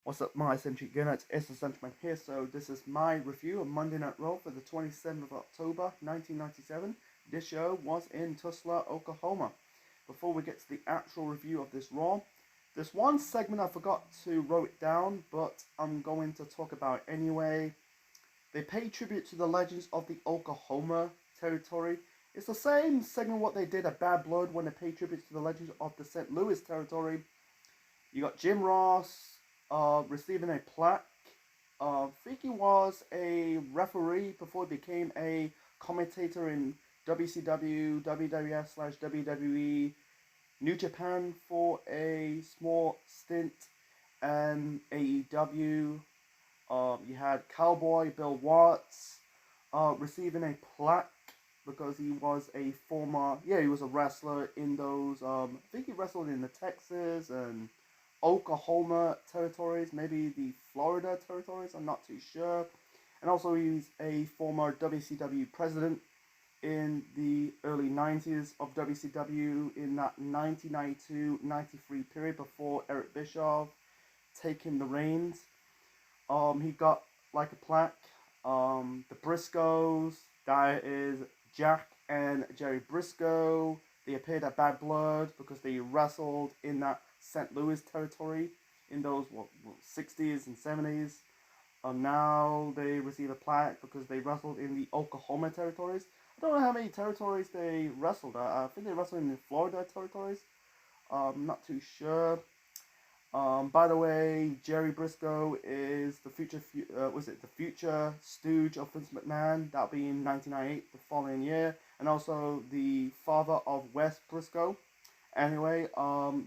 What's up, my eccentric units? It's the Sentiment here. So this is my review of Monday Night Raw for the 27th of October, 1997. This show was in Tulsa, Oklahoma. Before we get to the actual review of this Raw, there's one segment I forgot to write it down, but I'm going to talk about it anyway. They pay tribute to the legends of the Oklahoma territory. It's the same segment what they did at Bad Blood when they paid tribute to the legends of the St. Louis territory. You got Jim Ross receiving a plaque. I think he was a referee before he became a commentator in WCW, WWF slash WWE, New Japan for a small stint, and AEW. You had Cowboy Bill Watts receiving a plaque because he was a he was a wrestler in those, I think he wrestled in the Texas and Oklahoma territories, maybe the Florida territories, I'm not too sure. And also he's a former WCW president in the early 90s of WCW in that 1992-93 period before Eric Bischoff taking the reins. He got like a plaque. The Briscoes, that is Jack and Jerry Briscoe. They appeared at Bad Blood because they wrestled in that St. Louis territory in those 60s and 70s. Now they receive a plaque because they wrestled in the Oklahoma territories. I don't know how many territories they wrestled at. I think they wrestled in the Florida territories. I'm not too sure. By the way, Jerry Briscoe is the future stooge of Vince McMahon? That'll be in 1998, the following year, and also the father of Wes Briscoe. Anyway,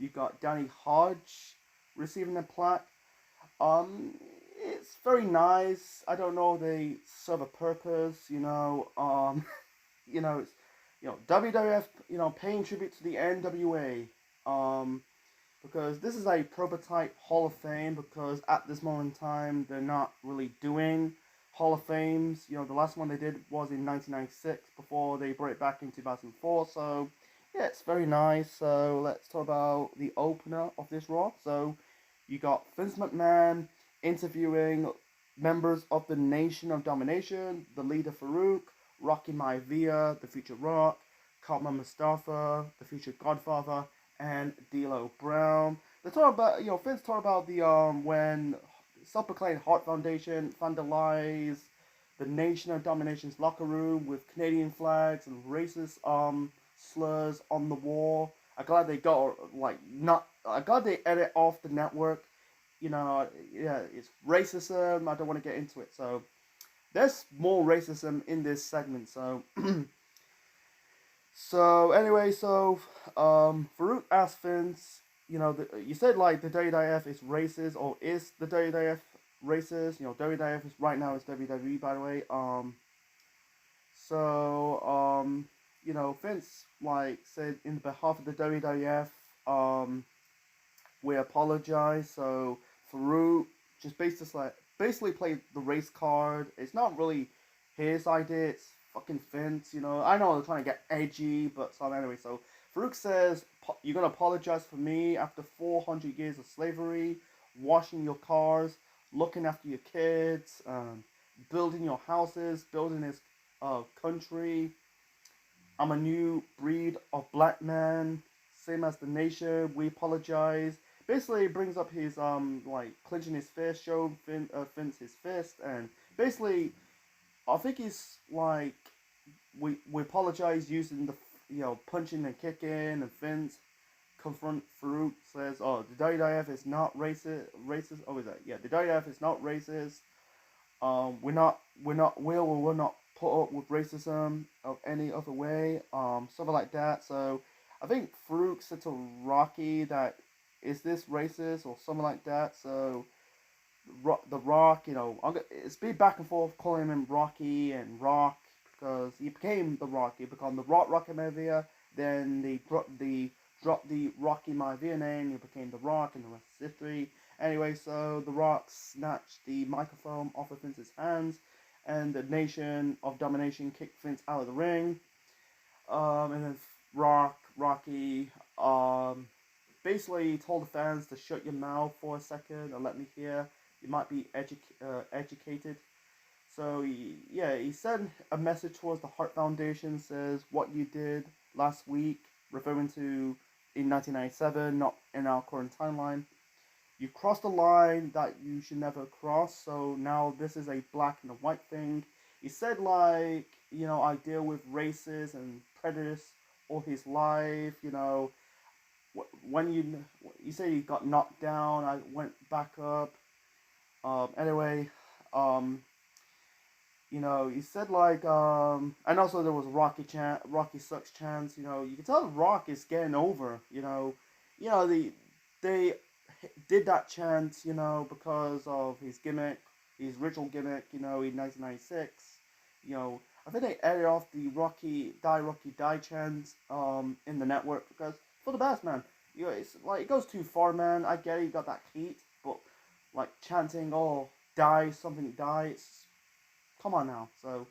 you got Danny Hodge receiving a plaque. It's very nice. I don't know, they serve a purpose. It's WWF, paying tribute to the NWA. Because this is a prototype Hall of Fame, because at this moment in time, they're not really doing Hall of Fames. The last one they did was in 1996, before they brought it back in 2004, so, yeah, it's very nice. So, let's talk about the opener of this Raw. So, you got Vince McMahon interviewing members of the Nation of Domination, the leader Farouk, Rocky Maivia, the future Rock, Kama Mustafa, the future Godfather, and D'Lo Brown. They talk about, Vince talked about the, when self-proclaimed Heart Foundation vandalized the Nation of Domination's locker room with Canadian flags and racist, slurs on the wall. I'm glad they got, I'm glad they edit off the network. It's racism. I don't want to get into it. So, there's more racism in this segment. So, Farouk asked Vince, you said the WWF is racist, or is the WWF racist? WWF is right now is WWE, by the way. Vince said in behalf of the WWF, we apologize. So Farouk just basically played the race card. It's not really his idea. It's fucking Vince, I know they're trying to get edgy, but anyway, so Farouk says, you're gonna apologize for me after 400 years of slavery, washing your cars, looking after your kids, building your houses, building this country. I'm a new breed of black man, same as the nation, we apologize. Basically, it brings up his, clenching his fist, showing Vince his fist, and basically, I think he's we apologize using the punching and kicking, and Vince confront Farouk, says, "Oh, the WWF is not racist. Oh, is that? Yeah, the WWF is not racist. We will not put up with racism of any other way. Something like that." So I think Farouk said to Rocky that, "Is this racist?" or something like that. So the Rock, it's been back and forth calling him Rocky and Rock, because he became the Rock. He became the Rocky Maivia. Then they dropped the Rocky Maivia name. He became the Rock, and the rest is history. Anyway, so the Rock snatched the microphone off of Vince's hands, and the Nation of Domination kicked Vince out of the ring. And then Rocky, basically told the fans to shut your mouth for a second and let me hear. You might be educated. So yeah, he sent a message towards the Heart Foundation. Says what you did last week, referring to in 1997, not in our current timeline. You crossed a line that you should never cross. So now this is a black and a white thing. He said like, I deal with racists and predators all his life. When you say you got knocked down, I went back up. Anyway, um, he said like, and also there was Rocky sucks chance. You can tell Rock is getting over. They did that chant, because of his gimmick, his ritual gimmick. In 1996. I think they added off the Rocky Die chant in the network because for the best, man. It's like it goes too far, man. I get it, you got that heat, but like chanting, oh, die, something die. It's come on now. So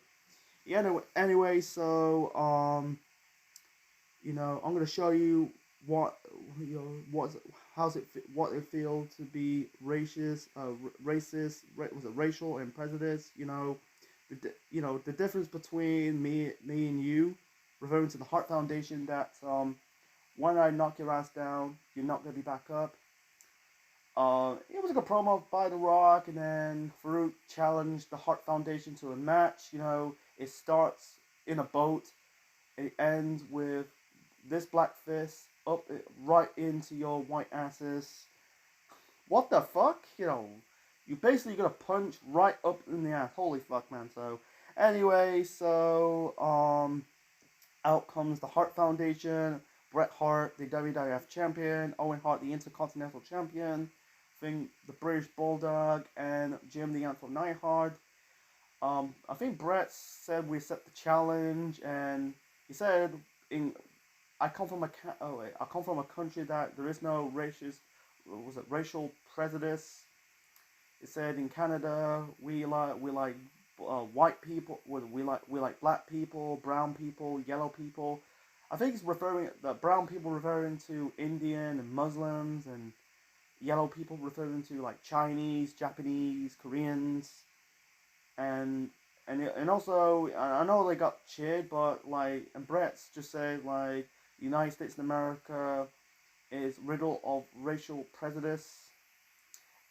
yeah, anyway, so I'm gonna show you what it feels to be was it racial and prejudice. The difference between me and you, referring to the Heart Foundation, that when I knock your ass down, you're not gonna be back up. It was a good promo by The Rock, and then Farouk challenged the Heart Foundation to a match. It starts in a boat, it ends with this black fist up right into your white asses. What the fuck? You basically got a punch right up in the ass. Holy fuck, man. So anyway, out comes the Heart Foundation. Bret Hart, the WWF champion. Owen Hart, the Intercontinental champion. The British Bulldog, and Jim the Anvil Neidhart. I think Bret said we accept the challenge, and he said, I come from a country that there is no racial prejudice. It said in Canada we like white people, we like black people, brown people, yellow people. I think it's the brown people referring to Indian and Muslims, and yellow people referring to like Chinese, Japanese, Koreans, and also I know they got cheered, but and Brett's just said like the United States of America is riddled of racial prejudice,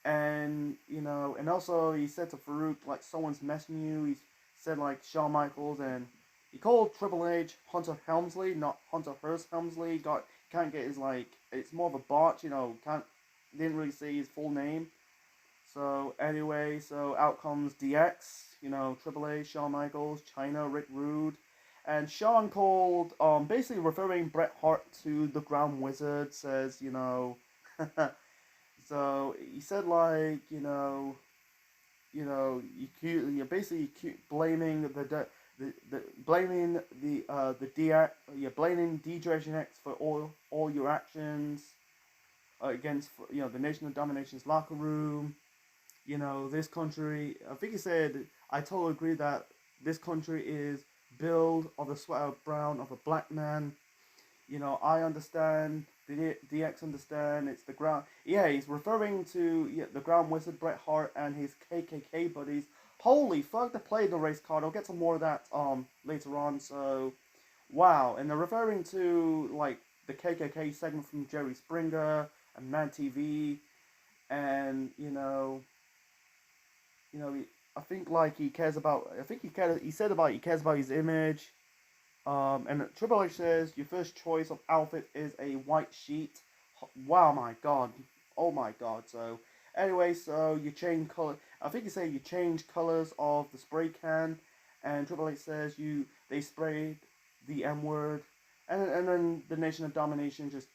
and also he said to Farouk like someone's messing you. He said like Shawn Michaels, and he called Triple H Hunter Helmsley, not Hunter Hearst Helmsley. Can't get his it's more of a botch, didn't really say his full name. So anyway, out comes DX, Triple H, Shawn Michaels, Chyna, Rick Rude, and Shawn called, basically referring Bret Hart to the Ground Wizard. Says, so he said like, you're basically blaming you're blaming D-Generation X for all your actions against the Nation of Domination's locker room. This country, I think he said, I totally agree that this country is built of the sweat of brown of a black man. I understand, the DX understand, it's the ground. Yeah, he's referring to the Ground Wizard, Bret Hart, and his KKK buddies. Holy fuck, they played the race card. I'll get some more of that later on. So, wow. And they're referring to like the KKK segment from Jerry Springer and Mad TV, and I think like he cares about. I think he said about he cares about his image. And Triple H says your first choice of outfit is a white sheet. Wow, my god. Oh my god. So anyway, so you change color. I think you say you change colors of the spray can, and Triple H says they sprayed the M word, and then the Nation of Domination just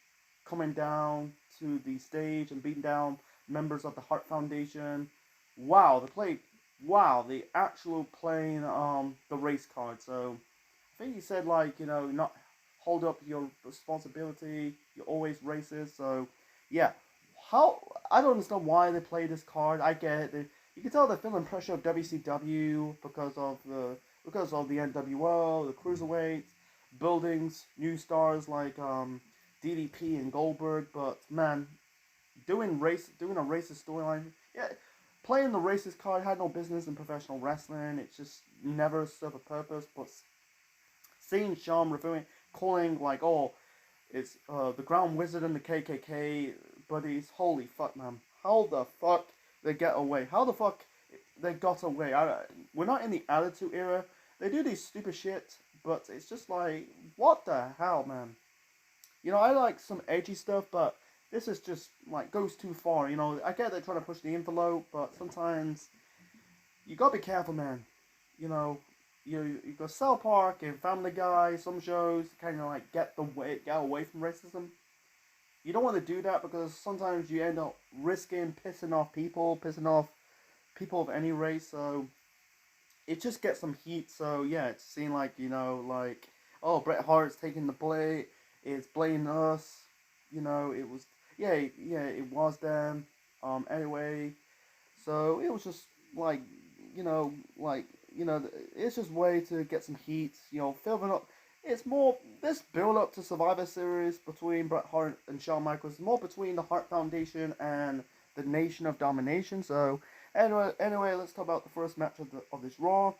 coming down to the stage and beating down members of the Heart Foundation. Wow, they actual playing the race card. So I think he said like not hold up your responsibility. You're always racist. So yeah, I don't understand why they play this card. I get it. You can tell they're feeling pressure of WCW because of the NWO, the cruiserweights, buildings, new stars like DDP and Goldberg, but man, doing a racist storyline, yeah, playing the racist card had no business in professional wrestling. It just never served a purpose. But seeing Shawn reviewing, calling like, oh, it's the Ground Wizard and the KKK buddies. Holy fuck, man! How the fuck they get away? How the fuck they got away? We're not in the Attitude Era. They do these stupid shit, but it's just like, what the hell, man? You know, I like some edgy stuff, but this is just like goes too far. You know, I get they're trying to push the envelope, but sometimes you gotta be careful, man. You know, you got South Park and Family Guy. Some shows kind of like get away from racism. You don't want to do that because sometimes you end up risking pissing off people of any race. So it just gets some heat. So yeah, it's seen like, you know, like, oh, Bret Hart's taking the blame. It's blaming us. You know, it was it was them. Anyway, so it was just like, you know, it's just way to get some heat. You know, filling up. It's more this build up to Survivor Series between Bret Hart and Shawn Michaels. More between the Hart Foundation and the Nation of Domination. So anyway, let's talk about the first match of this Raw.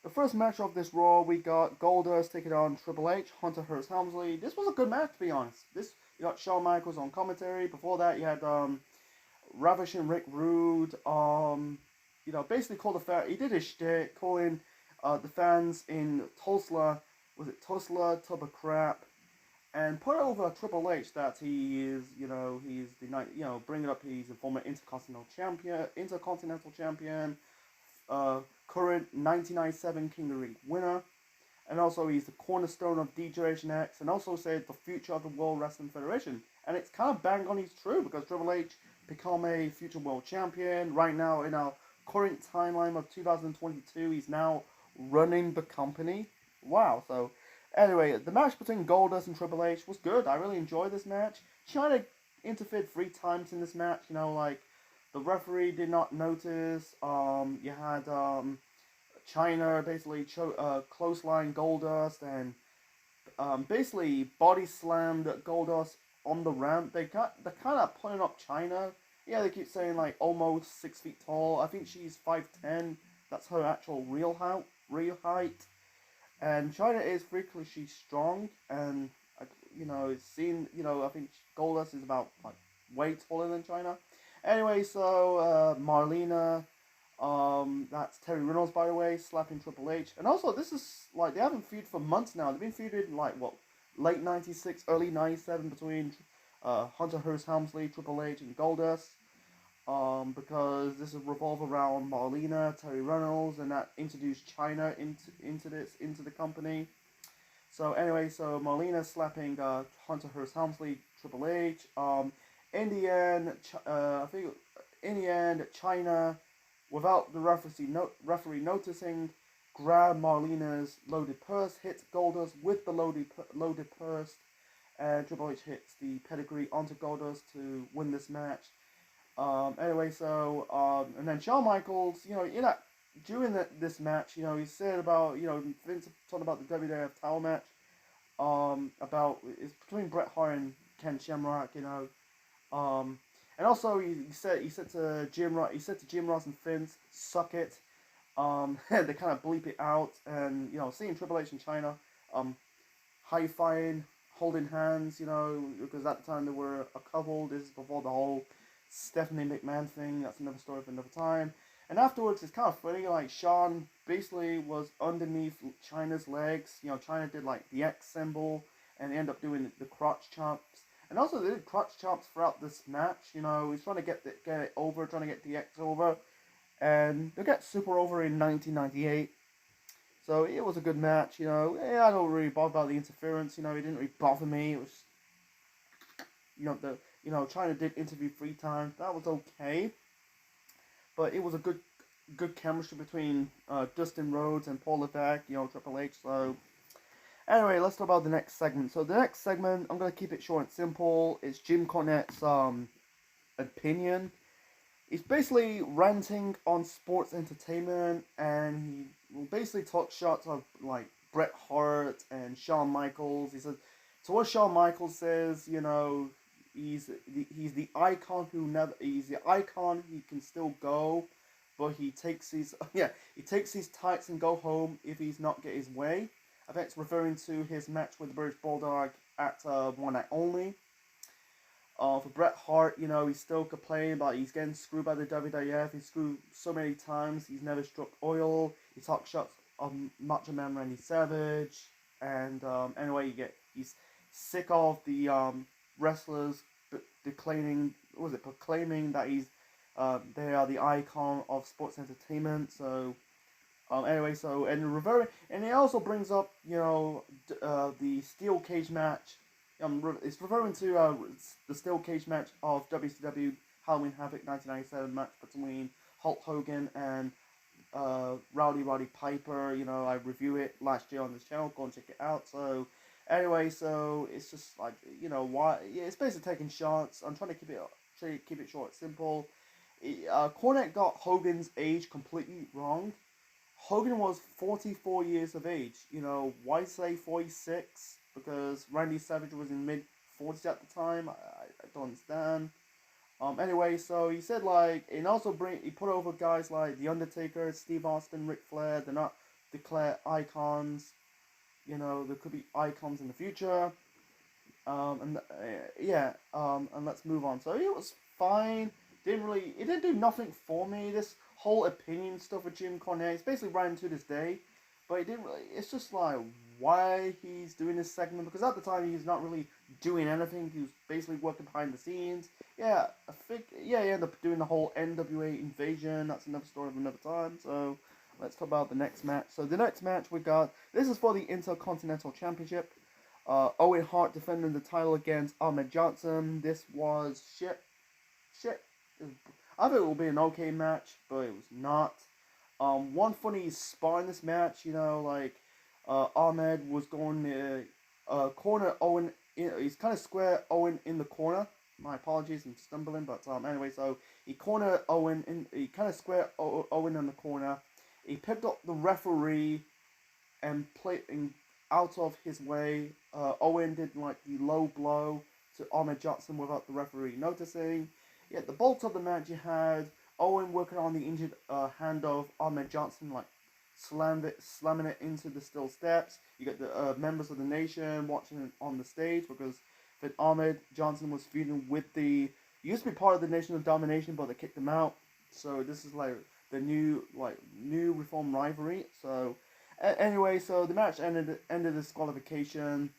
The first match of this Raw, we got Goldust taking on Triple H, Hunter Hearst Helmsley. This was a good match, to be honest. You got Shawn Michaels on commentary. Before that, you had Ravishing Rick Rude. You know, basically called the fan. He did his shtick, calling the fans in Tulsa, was it Tulsa, tub of crap, and put over Triple H that he is, you know, he's the night, you know, bringing up he's a former Intercontinental Champion, current 1997 King of the Ring winner, and also he's the cornerstone of D-Generation X, and also said the future of the World Wrestling Federation. And it's kind of bang on, he's true, because Triple H become a future world champion right now in our current timeline of 2022. He's now running the company. Wow. So anyway, the match between Goldust and Triple H was good. I really enjoyed this match. China interfered 3 times in this match. You know, like the referee did not notice. You had China basically clothesline Goldust and basically body slammed Goldust on the ramp. They're kind of putting up China. Yeah, they keep saying like almost 6 feet tall. I think she's 5'10". That's her actual real height. And China is freakishly strong, and you know, it's seen. You know, I think Goldust is about like way taller than China. Anyway, so Marlena, that's Terry Reynolds, by the way, slapping Triple H, and also this is like they haven't feuded for months now. They've been feuded in like what, late '96, early '97 between Hunter Hearst Helmsley, Triple H, and Goldust. Because this is revolve around Marlena, Terry Reynolds, and that introduced China into the company. So anyway, so Marlena slapping Hunter Hearst Helmsley, Triple H. In the end, I think in the end, China, without the referee noticing, grabbed Marlena's loaded purse, hits Goldust with the loaded purse, and Triple H hits the pedigree onto Goldust to win this match. Anyway, so, and then Shawn Michaels, you know, during this match, you know, he said about, you know, Vince talked about the WWF title match, about, it's between Bret Hart and Ken Shamrock, you know, and also he said to Jim Ross and Vince, suck it, and they kind of bleep it out, and, you know, seeing Triple H and China, high-fiving, holding hands, you know, because at the time they were a couple. This is before the whole Stephanie McMahon thing. That's another story for another time. And afterwards, it's kind of funny, like Shawn basically was underneath China's legs. You know, China did like the X symbol and ended up doing the crotch chomps. And also they did crotch chomps throughout this match. You know, he's trying to get it over, trying to get the X over. And they got super over in 1998. So it was a good match, you know. I don't really bother about the interference, you know, it didn't really bother me. It was, you know, China did interview 3 times. That was okay. But it was a good chemistry between Dustin Rhodes and Paul Levesque, you know, Triple H. So anyway, let's talk about the next segment. So the next segment, I'm going to keep it short and simple. It's Jim Cornette's opinion. He's basically ranting on sports entertainment, and he basically talks shots of like Bret Hart and Shawn Michaels. He says to what Shawn Michaels says, he's the icon who never he's the icon. He can still go, but he takes his he takes his tights and go home if he's not get his way. I think it's referring to his match with the British Bulldog at One Night Only. For Bret Hart, he's still complaining about he's getting screwed by the WWF. He's screwed so many times. He's never struck oil. He talks shots of Macho Man Randy Savage, and anyway, he's sick of the wrestlers proclaiming that they are the icon of sports entertainment. So anyway, and it also brings up the steel cage match. It's referring to the steel cage match of WCW Halloween Havoc 1997 match between Hulk Hogan and Roddy Piper. I reviewed it last year on this channel. Go and check it out. So anyway, so it's just like why? Yeah, it's basically taking shots. I'm trying to keep it short, simple. Cornette got Hogan's age completely wrong. Hogan was 44 years of age. Why say 46? Because Randy Savage was in mid-40s at the time. I don't understand. Anyway, so he said and also he put over guys like The Undertaker, Steve Austin, Ric Flair. They're not declared icons. There could be icons in the future. And let's move on. So it was fine. It didn't do nothing for me. This whole opinion stuff with Jim Cornette, it's basically right into this day. But it didn't really, it's just why he's doing this segment, because at the time he's not really doing anything. He was basically working behind the scenes. He ended up doing the whole NWA invasion. That's another story of another time. So let's talk about the next match. So the next match this is for the Intercontinental Championship. Owen Hart defending the title against Ahmed Johnson. This was shit. I thought it would be an okay match, but it was not. One funny spot in this match, Ahmed was going to corner Owen. He's kind of square Owen in the corner. My apologies, I'm stumbling, but anyway, so he cornered Owen. He kind of square Owen in the corner. He picked up the referee and played out of his way. Owen did the low blow to Ahmed Johnson without the referee noticing. The bulk of the match you had Owen working on the injured hand of Ahmed Johnson, slamming it into the steel steps. You got the members of the nation watching it on the stage, because Ahmed Johnson was feuding with he used to be part of the Nation of Domination, but they kicked him out. So this is the new reform rivalry. So anyway, so the match ended disqualification.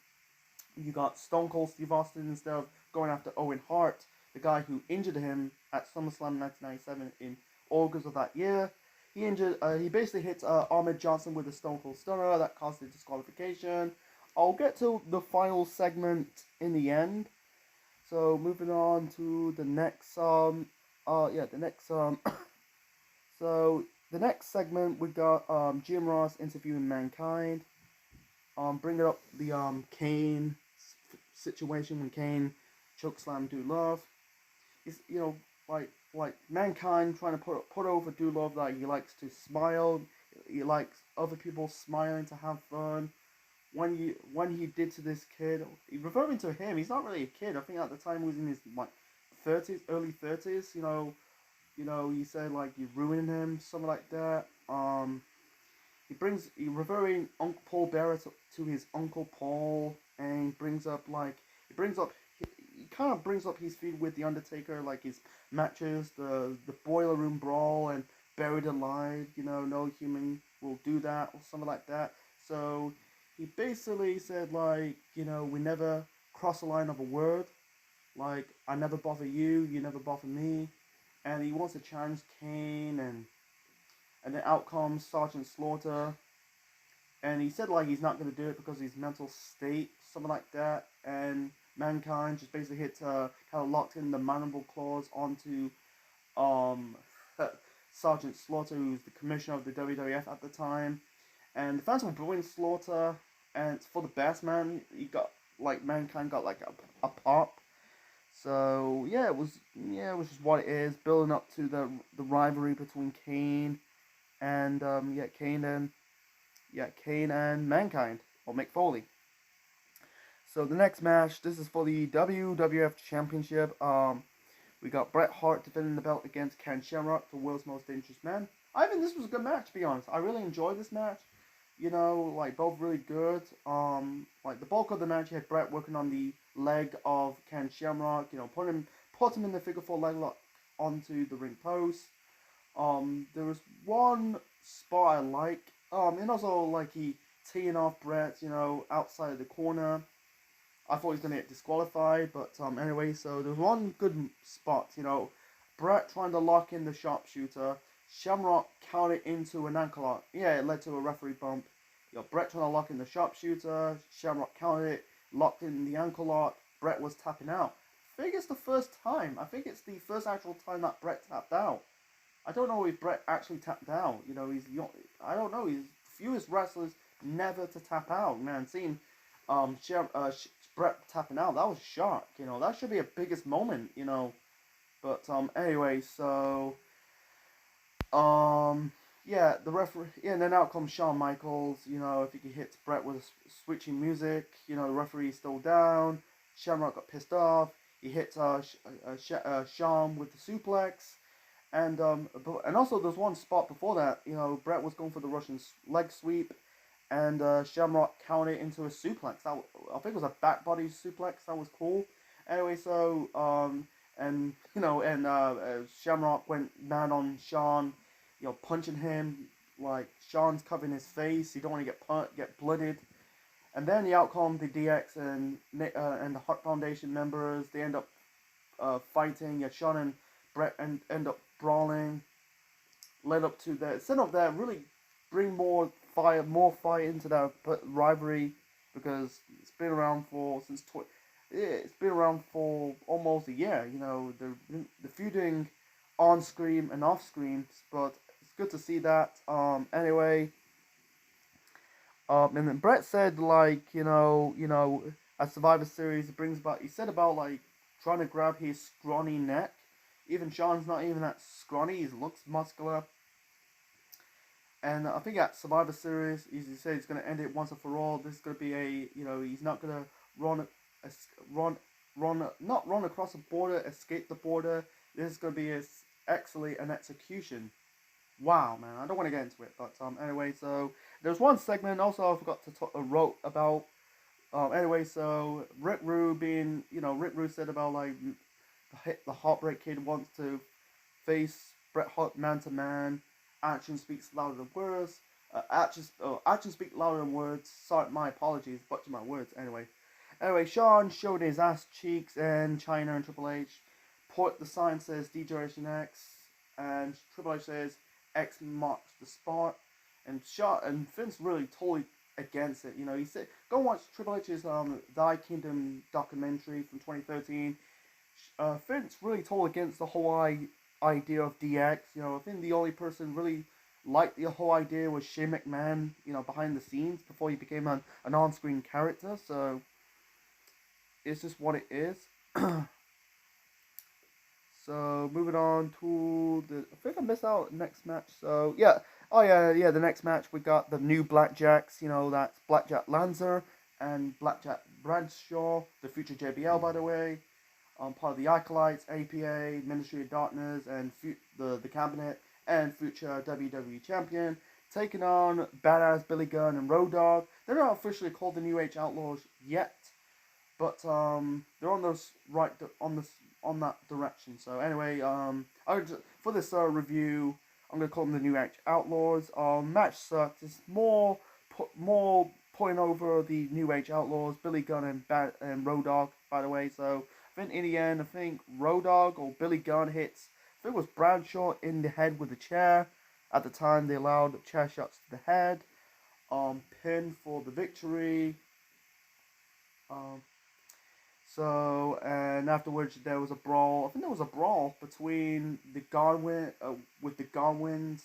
You got Stone Cold Steve Austin, instead of going after Owen Hart, the guy who injured him at SummerSlam 1997 in August of that year. He basically hits Ahmed Johnson with a Stone Cold Stunner that caused the disqualification. I'll get to the final segment in the end. So moving on to the next so the next segment we got Jim Ross interviewing Mankind. Bringing up the Kane situation when Kane chokeslam Dude Love. It's Mankind trying to put over Dude Love that he likes to smile. He likes other people smiling to have fun. When he did to this kid, referring to him, he's not really a kid. I think at the time he was in his 30s, early 30s. He said you ruined him, something like that. He referring Uncle Paul Bearer to his Uncle Paul, and he kind of brings up his feud with The Undertaker, his matches, the Boiler Room Brawl, and Buried Alive. No human will do that, or something like that. So he basically said, we never cross the line of a word. I never bother you, you never bother me. And he wants to challenge Kane, and then out comes Sergeant Slaughter. And he said, he's not going to do it because of his mental state, something like that. And Mankind just basically kind of locked in the mandible claws onto Sergeant Slaughter, who's the commissioner of the WWF at the time. And the fans were booing Slaughter, and it's for the best, man. He got Mankind got a pop. So it was just what it is, building up to the rivalry between Kane and Kane and Mankind, or Mick Foley. So the next match, this is for the WWF Championship. We got Bret Hart defending the belt against Ken Shamrock, the world's most dangerous man. I think this was a good match, to be honest. I really enjoyed this match. You know, like, both really good. Like, the bulk of the match, you had Bret working on the leg of Ken Shamrock. You know, put him in the figure four leg lock onto the ring post. There was one spot I like. And also, like, he teeing off Bret, you know, outside of the corner. I thought he was going to get disqualified, but anyway, so there was one good spot, you know, Bret trying to lock in the sharpshooter, Shamrock counted into an ankle lock. Yeah, it led to a referee bump. You know, Bret trying to lock in the sharpshooter, Shamrock counted it, locked in the ankle lock, Bret was tapping out. I think it's the first time. I think it's the first actual time that Bret tapped out. I don't know if Bret actually tapped out. You know, I don't know. He's the fewest wrestlers never to tap out. Man, seeing Bret tapping out, that was a shock. You know, that should be a biggest moment. You know, but anyway, so yeah, the referee. Yeah, and then out comes Shawn Michaels. You know, if he hits Bret with switching music, you know, the referee's still down. Shamrock got pissed off. He hits Shawn with the suplex. And also there's one spot before that, you know, Bret was going for the Russian leg sweep, and Shamrock counted into a suplex. I think it was a back body suplex. That was cool. Anyway, so and you know, and Shamrock went mad on Shawn, you know, punching him. Like, Shawn's covering his face. He don't want to get blooded. And then the outcome, the DX and the Hart Foundation members, they end up fighting. Yeah, Shawn and Bret end up brawling, led up to that. Instead of that, really bring more fire into that rivalry, because it's been around for almost a year. You know, the feuding on screen and off screen, but it's good to see that. Anyway, and then Bret said, like, you know, at Survivor Series, it brings about. He said about, like, trying to grab his scrawny neck. Even Shawn's not even that scrawny. He looks muscular. And I think at Survivor Series, he said he's going to end it once and for all. This is going to be you know, he's not going to not run across the border, escape the border. This is going to be actually an execution. Wow, man. I don't want to get into it. But anyway, so there's one segment also I forgot to wrote about. Anyway, so Rick Rude said about, like, the Heartbreak Kid wants to face Bret Hart man to man. Action speaks louder than words. Action speak louder than words. Sorry, my apologies, butchered my words. Anyway, Shawn showed his ass cheeks, and Chyna and Triple H. The sign says D-Generation X, and Triple H says X marks the spot. And Vince really totally against it. You know, he said, go watch Triple H's Thy Kingdom documentary from 2013. Vince really told against the whole idea of DX. You know, I think the only person really liked the whole idea was Shane McMahon, you know, behind the scenes before he became an on-screen character. So it's just what it is. So moving on to I think I missed out next match. So yeah, the next match we got the new Blackjacks. You know, that's Blackjack Lanza and Blackjack Bradshaw, the future JBL, by the way. Part of the Acolytes, APA, Ministry of Darkness, and the Cabinet, and future WWE Champion, taking on Badass Billy Gunn and Road Dogg. They're not officially called the New Age Outlaws yet, but they're on that direction. So anyway, for this review, I'm gonna call them the New Age Outlaws. Match sucked. It's more putting over the New Age Outlaws, Billy Gunn and Road Dogg, by the way. So I think in the end, I think Road Dogg or Billy Gunn hits, I think it was Bradshaw in the head with a chair. At the time, they allowed chair shots to the head. Pin for the victory. So, and afterwards there was a brawl. I think there was a brawl between the with the Godwins.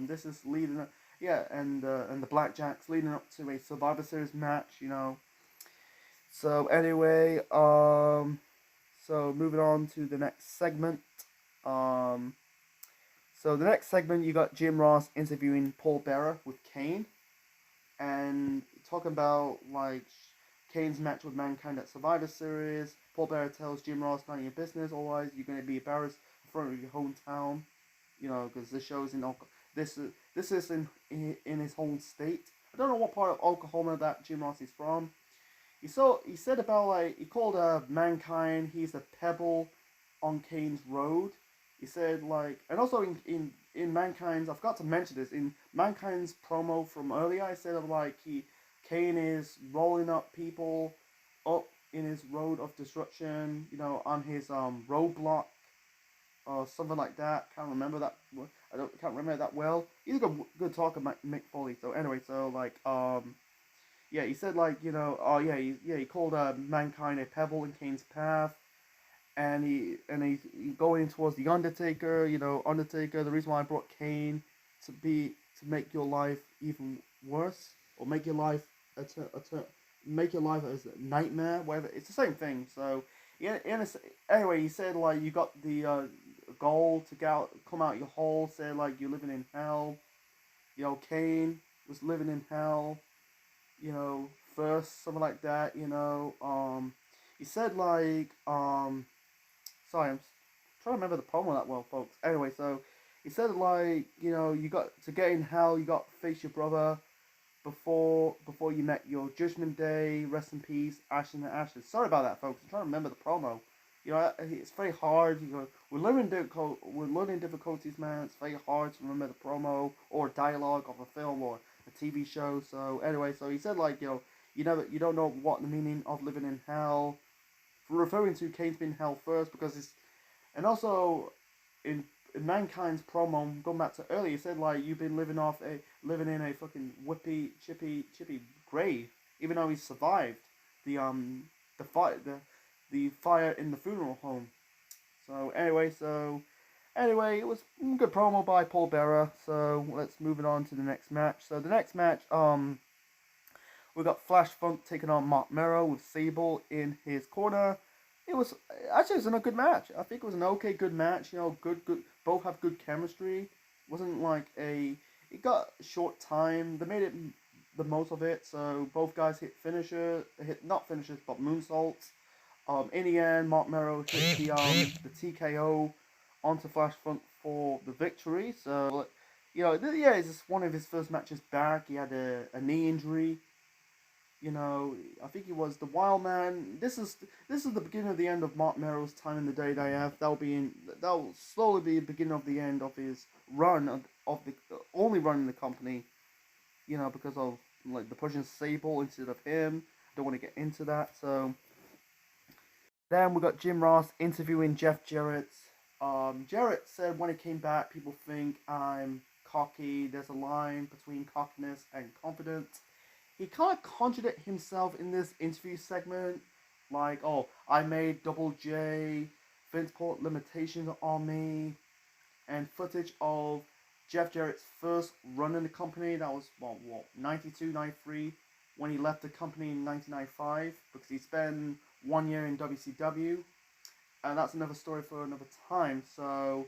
This is leading up, and the Blackjacks leading up to a Survivor Series match. You know. So anyway, so moving on to the next segment. So the next segment, you got Jim Ross interviewing Paul Bearer with Kane, and talking about, like, Kane's match with Mankind at Survivor Series. Paul Bearer tells Jim Ross, "None of your business. Otherwise, you're going to be embarrassed in front of your hometown." You know, because this show is in this is in his home state. I don't know what part of Oklahoma that Jim Ross is from. He said about like he called Mankind. He's a pebble on Kane's road. He said like, and also in Mankind's, I forgot to mention this in Mankind's promo from earlier. I said of like Kane is rolling up people up in his road of destruction. You know, on his roadblock or something like that. Can't remember that. Can't remember that well. He's a good talker, Mick Foley. So anyway, so like yeah, he said like, you know, oh yeah, he called Mankind a pebble in Kane's path, and he going towards the Undertaker. You know, Undertaker. The reason why I brought Kane to make your life even worse, or make your life make your life as a nightmare. Whatever, it's the same thing. So yeah, anyway, he said like you got the goal to come out your hole. Said like you're living in hell. You know, Kane was living in hell. You know, first, something like that, you know, he said, like, sorry, I'm trying to remember the promo that well, folks, anyway, so, he said, like, you know, you got, to get in hell, you got to face your brother before you met your judgment day, rest in peace, ashes and ashes, sorry about that, folks, I'm trying to remember the promo, you know, it's very hard, you know, we're learning difficulties, man, it's very hard to remember the promo, or dialogue of a film, or a TV show. So anyway, so he said like, you know, you don't know what the meaning of living in hell, referring to Kane's been in hell first, because it's, and also in Mankind's promo, going back to earlier, he said like you've been living in a fucking whippy chippy grave, even though he survived the fire in the funeral home. So anyway, it was a good promo by Paul Bearer. So let's move it on to the next match. So the next match, we got Flash Funk taking on Mark Merrow with Sable in his corner. It was a good match. I think it was an okay good match. You know, good. Both have good chemistry. It wasn't like it got a short time. They made it the most of it. So both guys hit not finishers, but moonsaults. In the end, Mark Merrow hit the TKO onto Flash Funk for the victory. So, you know, yeah, it's just one of his first matches back. He had a knee injury. You know, I think he was the Wild Man. This is the beginning of the end of Mark Merrow's time in the WWF. That'll slowly be the beginning of the end of his run of the only run in the company. You know, because of like the pushing Sable instead of him. Don't want to get into that. So then we got Jim Ross interviewing Jeff Jarrett. Jarrett said when he came back, people think I'm cocky. There's a line between cockiness and confidence. He kind of contradicted himself in this interview segment. Like, oh, I made Double J, Vince put limitations on me, and footage of Jeff Jarrett's first run in the company. That was, 92, 93, when he left the company in 1995, because he spent 1 year in WCW. And that's another story for another time. So,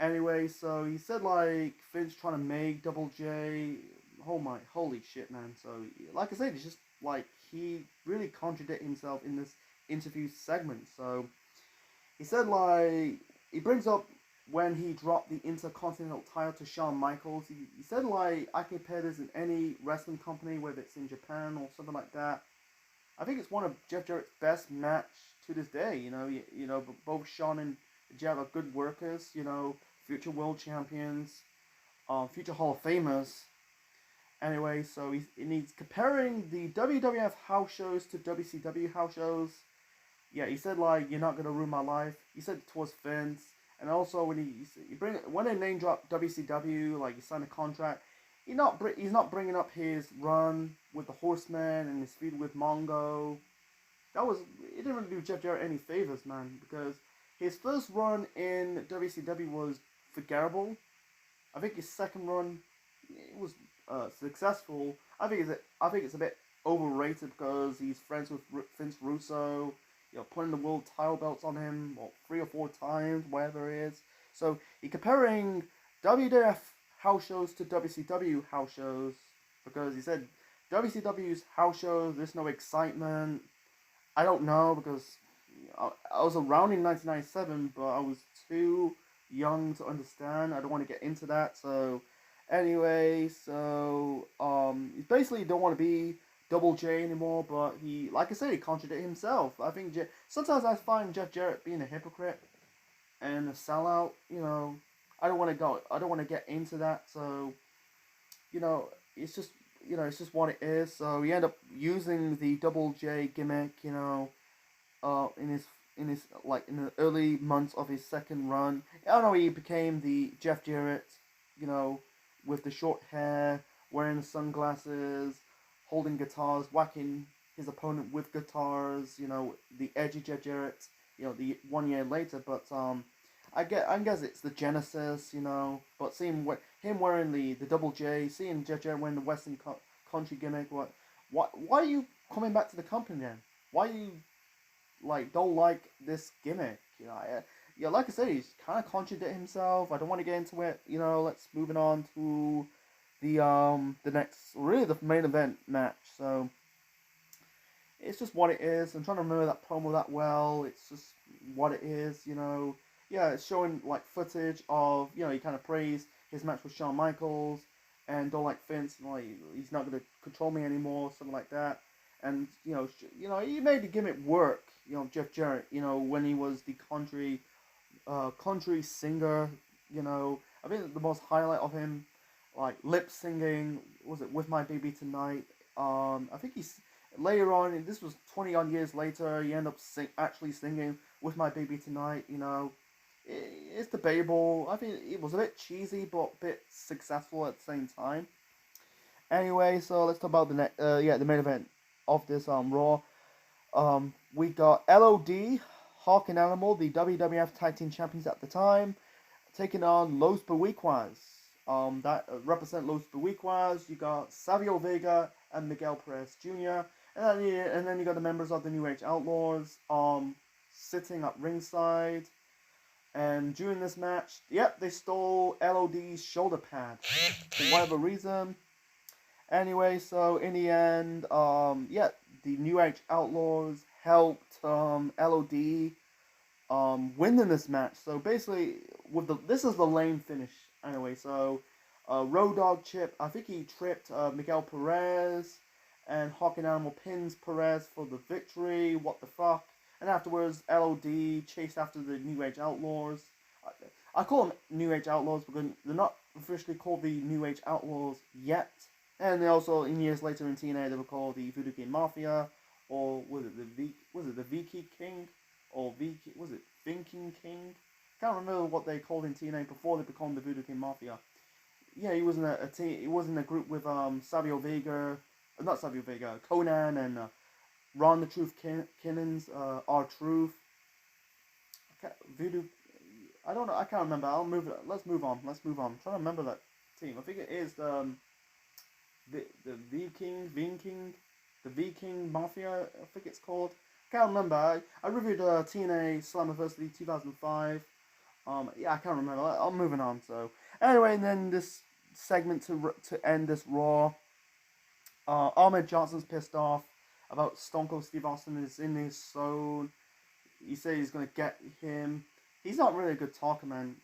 anyway, so he said, like, Vince trying to make Double J. Holy shit, man. So, like I said, it's just, like, he really contradicted himself in this interview segment. So, he said, like, he brings up when he dropped the Intercontinental title to Shawn Michaels. He said, like, I compare this in any wrestling company, whether it's in Japan or something like that. I think it's one of Jeff Jarrett's best match to this day. You know, both Shawn and Jeff are good workers. You know, future world champions, future Hall of Famers. Anyway, so he's comparing the WWF house shows to WCW house shows. Yeah, he said like you're not gonna ruin my life. He said it towards Vince, and also when when they name drop WCW, like he signed a contract. He's not bringing up his run with the Horsemen and his feud with Mongo. It didn't really do Jeff Jarrett any favors, man, because his first run in WCW was forgettable. I think his second run was successful. I think it's a bit overrated because he's friends with Vince Russo. You know, putting the world title belts on him 3 or 4 times, whatever it is. So he's comparing WWF house shows to WCW house shows, because he said WCW's house shows, there's no excitement. I don't know because I was around in 1997, but I was too young to understand. I don't want to get into that. So, anyway, he basically don't want to be Double J anymore. But he, like I said, he contradicted himself. I think sometimes I find Jeff Jarrett being a hypocrite and a sellout. I don't want to go. I don't want to get into that. So, you know, it's just it's just what it is. So he ended up using the Double J gimmick. In his like in the early months of his second run. I don't know. He became the Jeff Jarrett, you know, with the short hair, wearing the sunglasses, holding guitars, whacking his opponent with guitars. The edgy Jeff Jarrett. The 1 year later, but I guess it's the Genesis. But seeing him wearing the Double J, seeing Jeff Jarrett wearing the Western country gimmick, why are you coming back to the company then? Why are you don't like this gimmick? Like I said, he's kind of contradicted himself. I don't want to get into it. Let's moving on to the next, really the main event match. So it's just what it is. I'm trying to remember that promo that well. It's just what it is. It's showing footage of he kind of praised his match with Shawn Michaels and don't like Vince. He's not going to control me anymore, something like that. And he made the gimmick work. Jeff Jarrett. When he was the country singer. I think the most highlight of him, lip singing, was it "With My Baby Tonight"? I think he's later on, and this was 20 odd years later. He ended up actually singing "With My Baby Tonight." It's debatable. I think it was a bit cheesy, but a bit successful at the same time. Anyway, so let's talk about the main event of this Raw. We got LOD, Hawk and Animal, the WWF Tag Team Champions at the time, taking on Los Boricuas. That represent Los Boricuas. You got Savio Vega and Miguel Perez Jr. And then you got the members of the New Age Outlaws sitting at ringside. And during this match, they stole LOD's shoulder pad for whatever reason. Anyway, so in the end, the New Age Outlaws helped LOD win in this match. So basically, this is the lame finish. Anyway, so Road Dogg Chip, I think he tripped Miguel Perez, and Hawk and Animal pins Perez for the victory. What the fuck? And afterwards, LOD chased after the New Age Outlaws. I call them New Age Outlaws because they're not officially called the New Age Outlaws yet. And they also, in years later in TNA, they were called the Voodoo King Mafia, or was it the Viking King, or Vinking King? Can't remember what they called in TNA before they became the Voodoo King Mafia. Yeah, he was in a team. He was in a group with Savio Vega, not Savio Vega, Conan and Ron the Truth Kinnins, R-Truth. Voodoo. I don't know. I can't remember. Let's move on. I'm trying to remember that team. I think it is the Viking Mafia. I think it's called. I can't remember. I reviewed TNA Slammiversary 2005. I can't remember. I'm moving on. So anyway, and then this segment to end this Raw. Ahmed Johnson's pissed off about Stone Cold Steve Austin is in his zone. He said he's gonna get him. He's not really a good talker, man.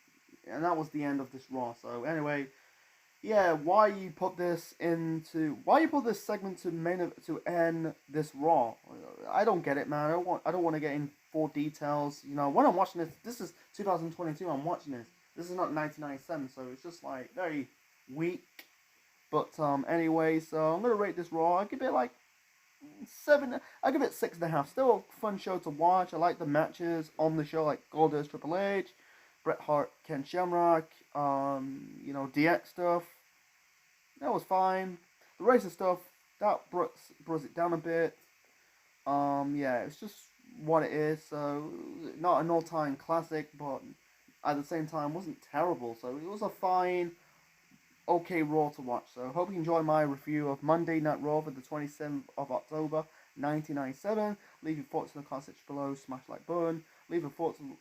And that was the end of this Raw. So anyway, why you put this segment to end this Raw? I don't get it, man. I don't want to get in full details. When I'm watching this is 2022. I'm watching this. This is not 1997, so it's just very weak. But anyway, so I'm gonna rate this Raw. I give it 7. I give it 6.5. Still a fun show to watch. I like the matches on the show, like Goldust, Triple H, Bret Hart, Ken Shamrock. DX stuff. That was fine. The Razor stuff that brought it down a bit. It's just what it is. So not an all-time classic, but at the same time wasn't terrible. So it was a fine, okay Raw to watch. So hope you enjoy my review of Monday Night Raw for the 27th of October 1997. Leave your thoughts in the comment section below. Smash like button. Leave your thoughts in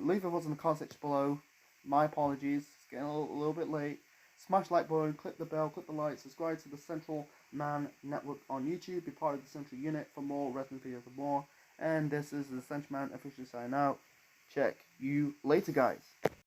the comment section below. My apologies. It's getting a little bit late. Smash the like button, click the bell, click the like, subscribe to the Central Man Network on YouTube, be part of the Central Unit for more wrestling videos and more. And this is the Central Man officially signing out. Check you later, guys.